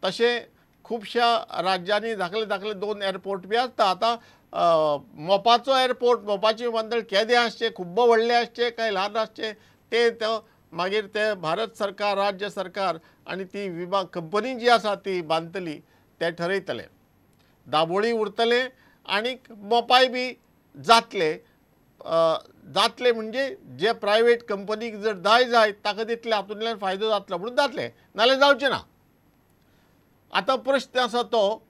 तसे खूबशा राज्यांनी धाकले धाकले 2 एअरपोर्ट बी आसता। आतां मोपाचो एअरपोर्ट, मोपाची विमानतळ केदें आसचें, खूब व्हडलें आसचें काय ल्हान आसचें ते मागीर ते भारत सरकार, राज्य सरकार आनी ती विमान कंपनी जी आसा ती बांदतली ते ठरयतले। दाबोळी उरतले आनी मोपाय बी जातले म्हणजे जे प्रायवेट कंपनीक जर जाय ताका तितले हातूंतल्यान फायदो जातलो म्हणून जातले, नाल्यार जावचें ना। आतां प्रश्न आसा तो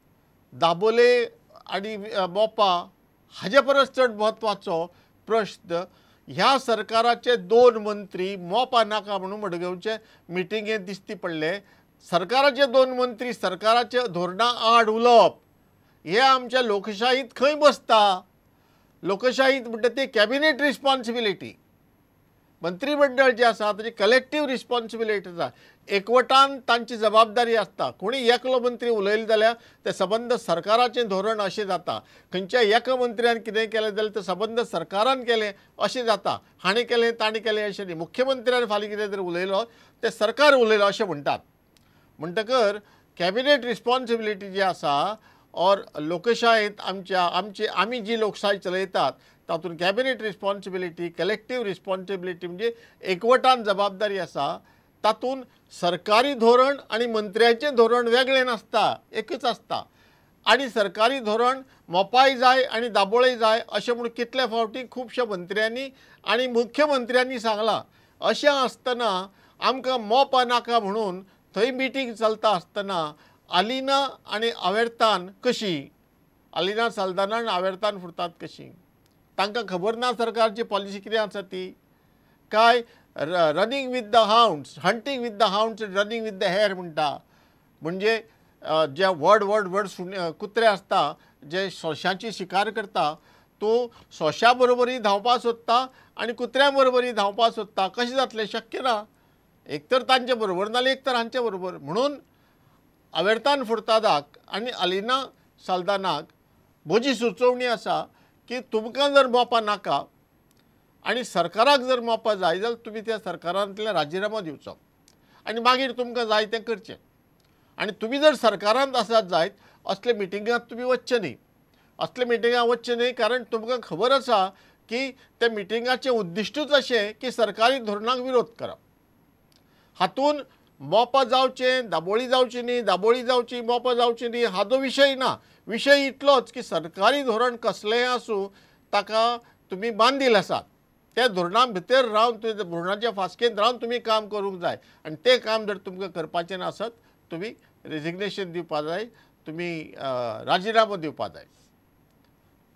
दाबोले आनी मोपा हाचे परस चड म्हत्वाचो प्रश्न ह्या सरकाराचे 2 मंत्री मोपा नाका म्हणून मडगांवचे मिटिंगेंत दिश्टी पडले। सरकाराचे 2 मंत्री सरकाराच्या धोरणां आड उलोवप हे आमच्या लोकशाहीत खंय बसता? लोकशाहीत म्हणटा ती कॅबिनेट रिस्पॉन्सिबिलिटी, मंत्रिमंडळ जे आसा ताची कलेक्टीव रिस्पॉन्सिबिलिटी आसा, एकवटान तांची जबाबदारी आसता। कोणी एकलो मंत्री उलयलो जाल्यार ते सबंद सरकाराचें धोरण अशें जाता। खंयच्या एका मंत्र्यान कितें केलें जाल्यार ते सबंद सरकारान केलें अशें जाता। हाणें केलें ताणें केलें अशें न्ही। मुख्यमंत्र्यान फाल्यां कितें जर उलयलो ते सरकार उलयलो अशें म्हणटात। म्हणटकर कॅबिनेट रिस्पॉन्सिबिलिटी जी आसा और लोकशायेंत आमी जी लोकशाय चलयतात तातूंत कॅबिनेट रिस्पॉन्सिबिलिटी, कलेक्टीव रिस्पॉन्सिबिलिटी म्हणजे एकवटान जबाबदारी आसा। तातूंत सरकारी धोरण आनी मंत्र्याचें धोरण वेगळें नासता, एकच आसता। आनी सरकारी धोरण मोपाय जाय आनी दाबोळेय जाय अशें म्हूण कितले फावटी खुबश्या मंत्र्यांनी आनी मुख्यमंत्र्यांनी सांगलां। अशें आसतना आमकां मोपा नाका म्हणून थंय मिटींग चलता आसतना अलिना आनी आवेर्तान कशी, अलिना साल्दाना आनी आवेर्तान फुरतात कशी? तांकां खबर ना सरकारची पॉलिसी कितें आसा ती? काय running with the hounds, hunting with the hounds, running with the hare म्हणटा। म्हणजे जे व्हड कुत्रे आसता जे सोंश्याची शिकार करता, तो सोंश्या बरोबरी धांवपा सोदता आनी कुत्र्या बरोबरी धांवपा सोदता, कशें जातलें? शक्य ना। एक तर तांचे बरोबर नाल्यार एक तर हांचे बरोबर। म्हणून आवेर्तान फुर्तादाक आनी अलिना साल्दानाक म्हजी सुचोवणी आसा की तुमकां जर मोपा नाका आनी सरकाराक जर मोपा जाय जाल्यार तुमी त्या सरकारांतल्यान राजिनामो दिवचो आनी मागीर तुमकां जाय तें करचें। आनी तुमी जर सरकारांत आसात जायत असले मिटिंगांत तुमी वचचे न्ही। असले मिटिंगांत वचचे न्ही कारण तुमकां खबर आसा की त्या मिटिंगाचें उद्दिश्टूच अशें की सरकारी धोरणाक विरोध करप। हातून मोपा जावचें, दाबोळी जावची न्ही, दाबोळी जावची, मोपा जावची न्ही हाचो विशय ना। विशय इतलोच की सरकारी धोरण कसलेंय आसूं ताका तुमी बांदील आसात। त्या धोरणा भितर रावन तुमी धोरणाच्या फासकेंत रावन तुमी काम करूंक जाय आनी तें काम जर तुमकां करपाचें नासत तुमी रेजिग्नेशन दिवपा जाय, तुमी राजिनामो दिवपा जाय।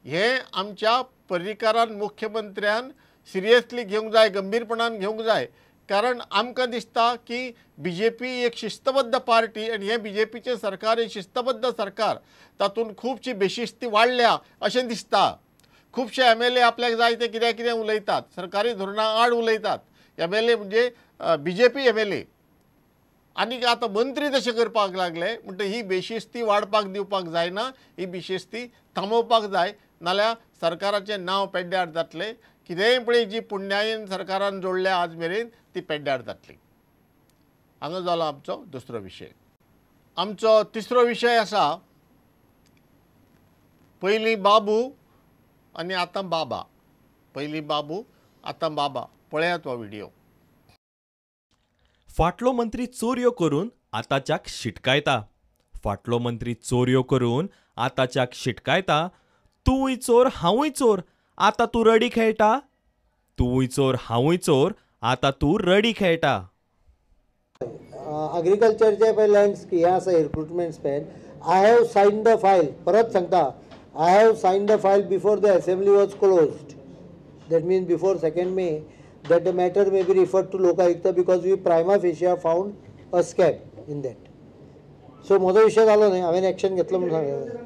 हें आमच्या पर्रीकारान मुख्यमंत्र्यान सिरियसली घेवंक जाय, गंभीरपणान घेवंक जाय। कारण आमकां दिसता की BJP एक शिस्तबद्ध पार्टी आनी हें BJPचें सरकार हें शिस्तबद्ध सरकार, तातूंत खुबशी बेशिस्ती वाडल्या अशें दिसता। खुबशे MLA आपल्याक जाय तें कितें कितें उलयतात, सरकारी धोरणां आड उलयतात। MLA म्हणजे BJP MLA आनी आतां मंत्री तशें करपाक लागले म्हणटा ही बेशिस्ती वाडपाक दिवपाक जायना, ही बेशिस्ती थांबोवपाक जाय, नाल्यार सरकाराचें नांव पेड्ड्यार जातलें। कितेंय पळय जी पुण्यायेन सरकारान जोडल्या आज मेरेन ती पेड्ड्यार जातली। हांगा जालो आमचो दुसरो विशय। आमचो तिसरो विशय आसा पयलीं बाबू आनी आतां बाबा। पयलीं बाबू आतां बाबा, पळयात हो व्हिडिओ। फाटलो मंत्री चोरयो करून आताच्याक शिटकायता। फाटलो मंत्री चोरयो करून आताच्याक शिटकायता। तूंय चोर हांवूय चोर, आतां तूं रडी खेळटा। तूंय चोर हांवूय चोर, आतां तूं रडी खेळटा। agriculture पळय लँड्स हें आसा recruitment span, I have sign the file, परत सांगता, I have sign the file before the assembly was closed. That means before 2nd May that the matter may be referred to Lokayukta because we prima facie found a scam in that. So म्हजो विशय जालो न्ही, हांवें action घेतलो म्हणून सांगलें।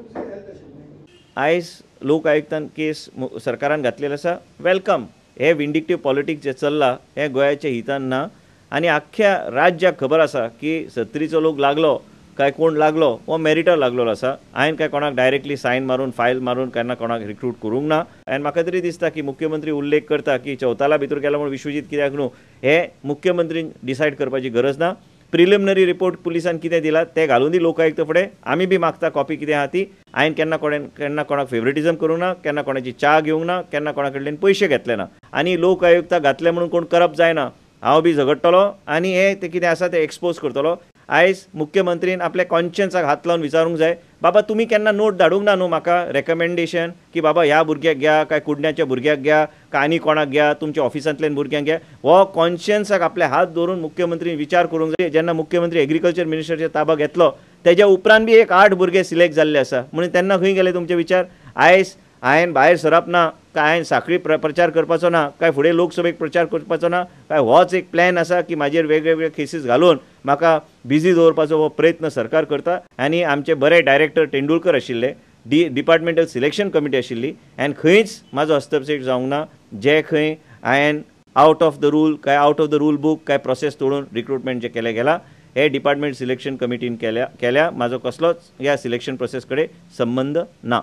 आयज लोक आयुक्तान केस सरकारान घातलेलो आसा, वेलकम। हे विंडिक्टिव्ह पॉलिटिक्स जे चल्लां हे गोंयाच्या हितान ना आनी आख्ख्या राज्याक खबर आसा की 70चो लोक लागलो काय कोण लागलो हो मेरिटार लागलेलो आसा। हांवें काय कोणाक डायरेक्टली सायन मारून फायल मारून केन्ना कोणाक रिक्रूट करूंक ना। आनी म्हाका तरी दिसता की मुख्यमंत्री उल्लेख करता की चौताला भितर गेलो म्हूण विश्वजीत कित्याक न्हू, हे मुख्यमंत्रीन डिसायड करपाची गरज ना। प्रिलिमिनरी रिपोर्ट पुलिसान कितें दिला तें घालून दी लोकायुक्त फुडें. आमी बी मागता कॉपी कितें आहा ती. हांवें केन्ना कोणाक फेवरेटिजम करूंक ना, केन्ना कोणाची च्या घेवंक ना, केन्ना कोणा कडल्यान पयशे घेतले ना, आनी लोकायुक्ताक घातले म्हणून कोण करप्ट जायना. हांव बी झगडटलो आनी हे ते कितें आसा तें एक्सपोज करतलो. आयज मुख्यमंत्रीन आपल्या कॉन्शियन्साक हात लावन विचारूंक जाय, बाबा तुमी केन्ना नोट धाडूंक ना न्हू म्हाका रेकमेंडेशन की बाबा ह्या भुरग्याक घ्या काय कुडण्याच्या भुरग्याक घ्या काय आनी कोणाक घ्या, तुमच्या ऑफिसांतल्यान भुरग्यांक घ्या. हो कॉन्शियन्साक आपले हात धरून मुख्यमंत्रीन विचार करूंक जाय. जेन्ना मुख्यमंत्री एग्रीकल्चर मिनिस्टरचे ताबा घेतलो तेज्या उपरांत बी एक 8 भुरगे सिलेक्ट जाल्ले आसा म्हणून तेन्ना खंय गेले तुमचे विचार. आयज हांवें भायर सरप ना काय हांवें साखळी प्रचार करपाचो ना काय फुडें लोकसभेक प्रचार करपाचो ना काय होच एक प्लॅन आसा की म्हाजेर वेगवेगळे केसीस घालून म्हाका बिजी दवरपाचो हो प्रयत्न सरकार करता. आनी आमचे बरे डायरेक्टर तेंडुलकर आशिल्ले, डिपार्टमेंटल सिलेक्शन कमिटी आशिल्ली, आनी खंयच म्हाजो हस्तक्षेप जावंक ना. जे खंय हांवें आउट ऑफ द रूल काय out of the rule book काय प्रोसेस तोडून रिक्रुटमेंट जे केले गेला हे डिपार्टमेंट सिलेक्शन कमिटीन केल्या. म्हाजो कसलोच ह्या सिलेक्शन प्रोसेस कडेन संबंध ना.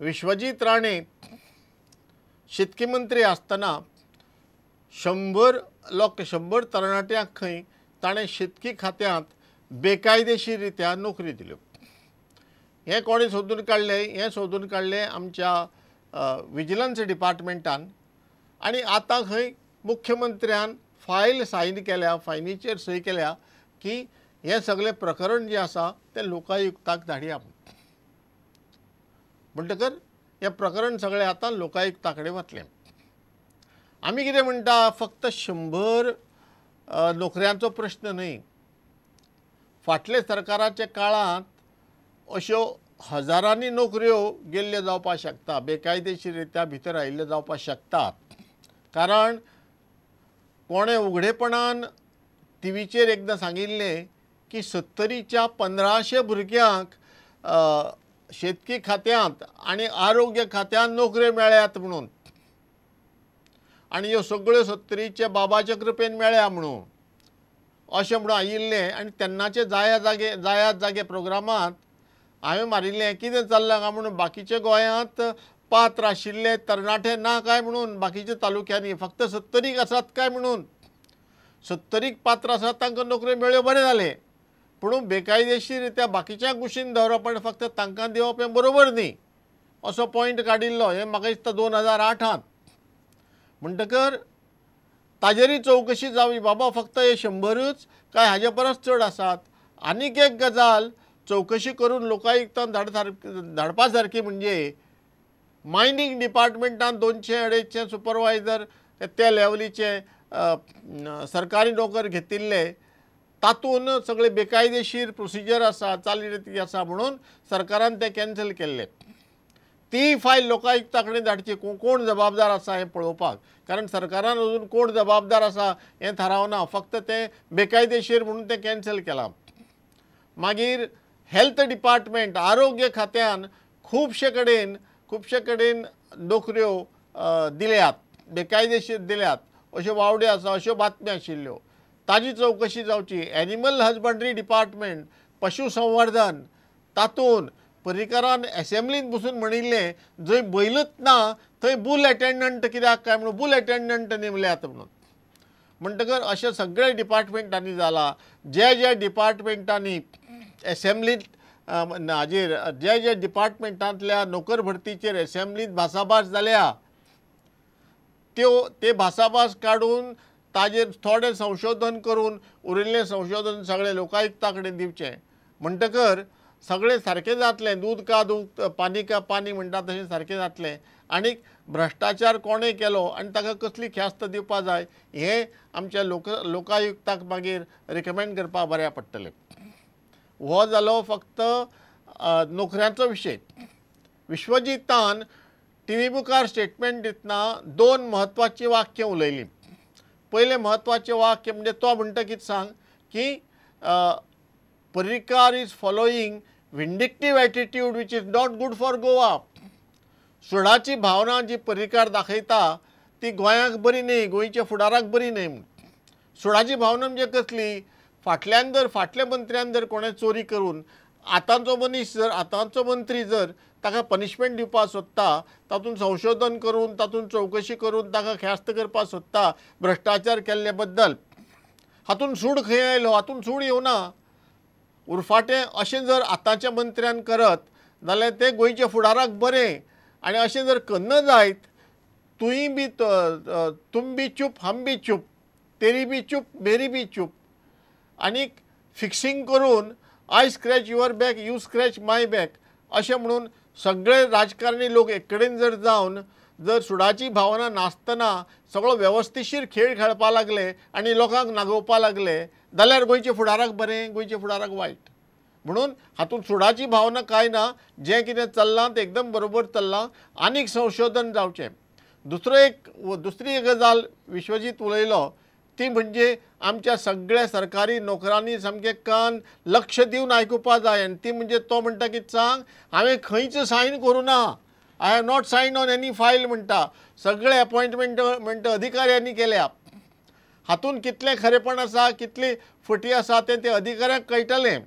विश्वजीत राणे शेतकी मंत्री आसतना 100 तरणाट्यांक खंय ताणें शेतकी खात्यांत बेकायदेशीर रित्या नोकरी दिल्यो. हें कोणी सोदून काडलें आमच्या विजिलन्स डिपार्टमेंटान. आनी आतां खंय मुख्यमंत्र्यान फायल सायन केल्या, फायनीचेर सही केल्या की हें सगळें प्रकरण जें आसा तें लोकायुक्ताक धाडया. म्हणटकर हें प्रकरण सगळें आतां लोकायुक्ता कडेन वतलें. आमी कितें म्हणटा, फक्त 100 नोकऱ्यांचो प्रश्न न्हय. फाटले सरकाराच्या काळांत अश्यो हजारांनी नोकऱ्यो गेल्ल्यो जावपाक शकता, बेकायदेशीर रित्या भितर आयिल्ल्यो जावपाक शकतात. कारण कोणें उघडेपणान टीव्हीचेर एकदां सांगिल्लें की 70च्या 1500 भुरग्यांक शेतकी खात्यांत आनी आरोग्य खात्यांत नोकऱ्यो मेळ्ळ्यात म्हणून, आनी ह्यो सगळ्यो 70च्या बाबाच्या कृपेन मेळ्ळ्या म्हणून अशें म्हणून आयिल्लें. आनी तेन्नाचे जायात जागे प्रोग्रामांत हांवें मारिल्लें कितें चल्लां काय म्हणून बाकीच्या गोंयांत पात्र आशिल्ले तरणाटे ना काय म्हणून, बाकीच्या तालुक्यांनी फक्त 70क आसात काय म्हणून. 70क पात्र आसात तांकां नोकऱ्यो मेळ्ळ्यो बरें जालें, पूण बेकायदेशीर रित्या बाकीच्यांक कुशीन दवरप आनी फक्त तांकां दिवप हें बरोबर न्ही असो पॉयंट काडिल्लो. हें म्हाका दिसता 2008 म्हणटकर ताजेरी चवकशी जावी. बाबा फक्त हे 100च काय हाजे परस चड आसात. आनीक एक गजाल चवकशी करून लोकायुक्तान धाडपा सारकी म्हणजे मायनिंग डिपार्टमेंटान 200-250 सुपरवायझर ते लेवलीचे सरकारी नोकर घेतिल्ले, तातूंत सगळे बेकायदेशीर प्रोसिजर आसा, चालीरिती आसा म्हणून सरकारान ते कॅन्सल केल्ले. ती फायल लोकायुक्ता कडेन धाडची. कोण जबाबदार आसा हें पळोवपाक. कारण सरकारान अजून कोण जबाबदार आसा हें थारावना, फक्त तें बेकायदेशीर म्हणून तें कॅन्सल केलां. मागीर हेल्थ डिपार्टमेंट, आरोग्य खात्यान खुबशे कडेन नोकऱ्यो दिल्यात, बेकायदेशीर दिल्यात अश्यो वावड्यो आसा, अश्यो बातम्यो आशिल्ल्यो. ताजी चवकशी जावची. एनिमल हजबंड्री डिपार्टमेंट, पशुसंवर्धन, तातूंत पर्रीकारान एसेंब्लींत बसून म्हणिल्लें जंय बैलच ना थंय बूल एटेंडंट कित्याक काय म्हणून बूल एटेंडंट नेमल्यात म्हणून. म्हणटकर अशें सगळे डिपार्टमेंटांनी जाला. जे डिपार्टमेंटांनी एसेंब्लींत हाजेर जे डिपार्टमेंटांतल्या नोकर भरतीचेर एसेंब्लींत भासाभास जाल्या ते भासाभास काडून ताजेर थोडें संशोधन करून उरिल्लें संशोधन सगळें लोकायुक्ता कडेन दिवचें. म्हणटकर सगळें सारकें जातलें. दूद का दूद, पानी का पानी म्हणटा तशें सारकें जातलें. आनीक भ्रश्टाचार कोणें केलो आनी ताका कसली ख्यास्त दिवपा जाय हें आमच्या लोकायुक्ताक मागीर रिकमेंड करपाक बऱ्या पडटलें. हो जालो फक्त नोकऱ्यांचो विशय. विश्वजितान टीव्ही मुखार स्टेटमेंट दितना 2 म्हत्वाची वाक्यां उलयलीं. पयलें म्हत्वाचें वाक्य म्हणजे तो म्हणटा कितें सांग की Parrikar is following vindictive attitude which is not good for Goa. सुडाची भावना जी पर्रीकार दाखयता ती गोंयाक बरी न्ही, गोंयच्या फुडाराक बरी न्ही. सुडाची भावना म्हणजे कसली, फाटल्या मंत्र्यान जर कोणें चोरी करून आतांचो मंत्री जर ताका पनिशमेंट दिवपाक सोदता, तातूंत संशोधन करून तातूंत चवकशी करून ताका ख्यास्त करपाक सोदता भ्रश्टाचार केल्ले बद्दल, हातून सूड खंय आयलो, हातून सूड येवना. उरफाटें अशें जर आतांच्या मंत्र्यान करत जाल्यार तें गोंयच्या फुडाराक बरें. आनी अशें जर करना जायत, तुयी बी तुम बी चूप हम बी चूप, तेरी बी चूप मेरी बी चूप, आनीक फिक्सिंग करून I scratch your back you scratch my back अशें म्हणून सगळे राजकारणी लोक एक कडेन जर जावन जर सुडाची भावना नासतना सगळो वेवस्थितशीर खेळ खेळपा लागले आनी लोकांक नागोवपा लागले जाल्यार गोंयच्या फुडाराक बरें, गोंयच्या फुडाराक वायट. म्हणून हातूंत सुडाची भावना कांय ना. जें कितें चल्लां तें एकदम बरोबर चल्लां. आनीक संशोधन जावचें. दुसरी एक गजाल विश्वजीत उलयलो ती म्हणजे आमच्या सगळ्या सरकारी नोकरांनी सामकें कान लक्ष दिवन आयकुपा जाय. आनी ती म्हणजे तो म्हणटा की सांग हांवें खंयच सायन करूं ना, I have not sign on any file म्हणटा. सगळे अपॉयंटमेंट अधिकाऱ्यांनी केल्या. हातूंत कितलें खरेपण आसा, कितली फटी आसा तें अधिकाऱ्यांक कळटलें.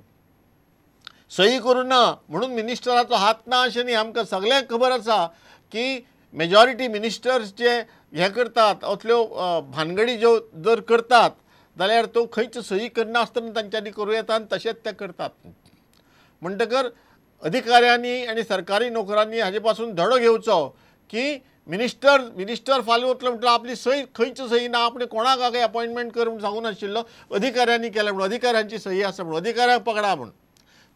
सही करूं ना म्हणून मिनिस्टराचो हात ना अशें न्ही. आमकां सगळ्यांक खबर आसा की मेजॉरिटी मिनिस्टर्स जे हे करतात असल्यो भानगडी ज्यो जर करतात जाल्यार तो खंयच सही करनासतना तांच्यांनी करूं येता आनी तशेंच ते करतात. म्हणटकर अधिकाऱ्यांनी आनी सरकारी नोकरांनी हाजे पासून धडो घेवचो की मिनिस्टर फाल्यां वतलो म्हणटा आपली सही खंयच सही ना, आपणें कोणाक आगे अपॉयंटमेंट कर म्हूण सांगून नाशिल्लो, अधिकाऱ्यांनी केलें म्हणून अधिकाऱ्यांची सही आसा म्हणून अधिकाऱ्यांक पकडा म्हणून.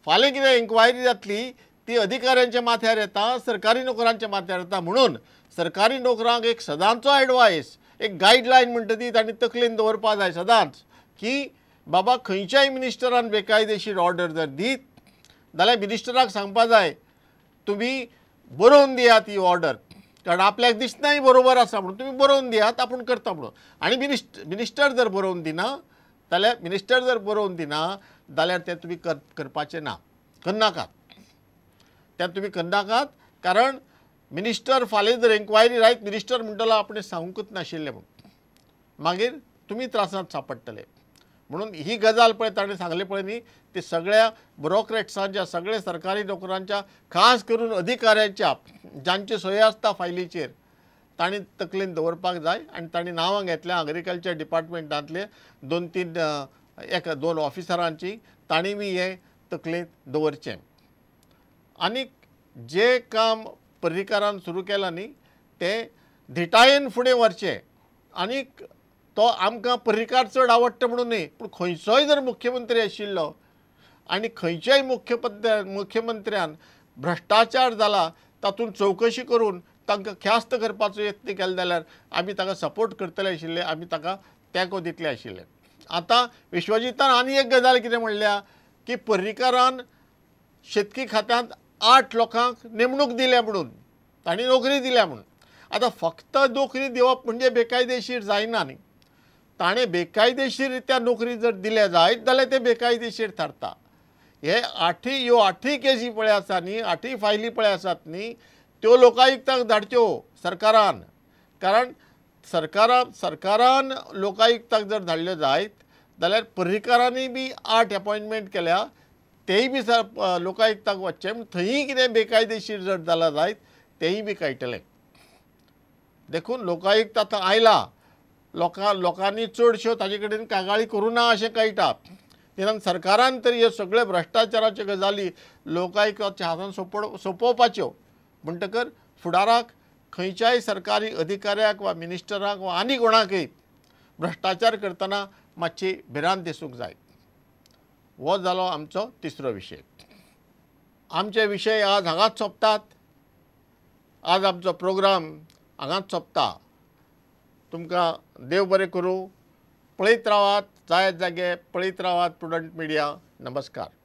फाल्यां कितें इन्क्वायरी जातली ती अधिकाऱ्यांच्या माथ्यार येता, सरकारी नोकरांच्या माथ्यार येता. म्हणून सरकारी नोकरांक एक सदांचो एडवायस, एक गायडलायन म्हणटा ती तांणी तकलेन दवरपा जाय सदांच की बाबा खंयच्याय मिनिस्टरान बेकायदेशीर ऑर्डर जर दीत जाल्यार मिनिस्टराक सांगपा जाय तुमी बरोवन दियात ही ऑर्डर, कारण आपल्याक दिसनाय बरोबर आसा म्हणून तुमी बरोवन दियात आपूण करता म्हणून. आनी मिनिस्टर जर बरोवन दिना जाल्यार तें तुमी करपाचें ना, करनाकात. तें तुमी करनाकात. कारण मिनिस्टर फाल्यां जर एन्क्वायरी रायत मिनिस्टर म्हणटलो आपणें सांगूंकच नाशिल्लें म्हणून मागीर तुमी त्रासांत सांपडटले. म्हणून ही गजाल पळय ताणें सांगलें पळय न्ही ती सगळ्या ब्युरोक्रेट्सांच्या, सगळ्या सरकारी नोकरांच्या, खास करून अधिकाऱ्यांच्या जांचे सही आसता फायलीचेर तांणी तकलेन दवरपाक जाय. आनी तांणी नांवां घेतल्या एग्रीकल्चर डिपार्टमेंटांतले 2 ऑफिसरांची, तांणी बी हें तकलेंत दवरचें. आनीक जें काम पर्रीकारान सुरू केलां न्ही तें धिटायेन फुडें व्हरचें. आनीक तो आमकां पर्रीकार चड आवडटा म्हणून न्ही, पूण खंयचोय जर मुख्यमंत्री आशिल्लो आनी खंयच्याय मुख्यमंत्र्यान भ्रश्टाचार जाला तातूंत चवकशी करून तांकां ख्यास्त करपाचो यत्न केलो जाल्यार आमी ताका सपोर्ट करतले आशिल्ले, आमी ताका तेंको दितले आशिल्ले. आतां विश्वजितान आनी एक गजाल कितें म्हणल्या की पर्रीकारान शेतकी खात्यांत 8 लोकांक नेमणूक दिल्या म्हणून, तांणी नोकरी दिल्या म्हणून. आतां फक्त नोकरी दिवप म्हणजे बेकायदेशीर जायना न्ही. ताणें बेकायदेशीर रित्या नोकरी जर दिल्या जायत जाल्यार ते बेकायदेशीर थारता. हे 8 केसी पळय आसा न्ही, 8 फायली पळय आसात न्ही त्यो लोकायुक्ताक धाडच्यो सरकारान. कारण सरकारान लोकायुक्ताक जर धाडल्यो जायत जाल्यार पर्रीकारांनी बी 8 अपॉयंटमेंट केल्या, तेय बी लोकायुक्ताक वचचें. थंयय कितें बेकायदेशीर जर जालां जायत तेंय बी कळटलें. देखून लोकायुक्त आतां आयला, लोकांनी चडश्यो ताजे कडेन कागाळी करूं ना अशें कळटा. निदान सरकारान तरी ह्यो सगळ्यो भ्रश्टाचाराच्यो गजाली लोकायुक्ताच्या हातान सोंपोवपाच्यो. म्हणटकर फुडाराक खंयच्याय सरकारी अधिकाऱ्याक वा मिनिस्टराक वा आनी कोणाकय भ्रश्टाचार करतना मातशी भिरांत दिसूंक जाय. हो जालो आमचो तिसरो विशय. आमचे विशय आज हांगाच सोंपतात. आज आमचो प्रोग्राम हांगाच सोंपता. तुमकां देव बरें करूं. पळयत रावात जायत जागे, पळयत रावात प्रुडंट मिडिया. नमस्कार.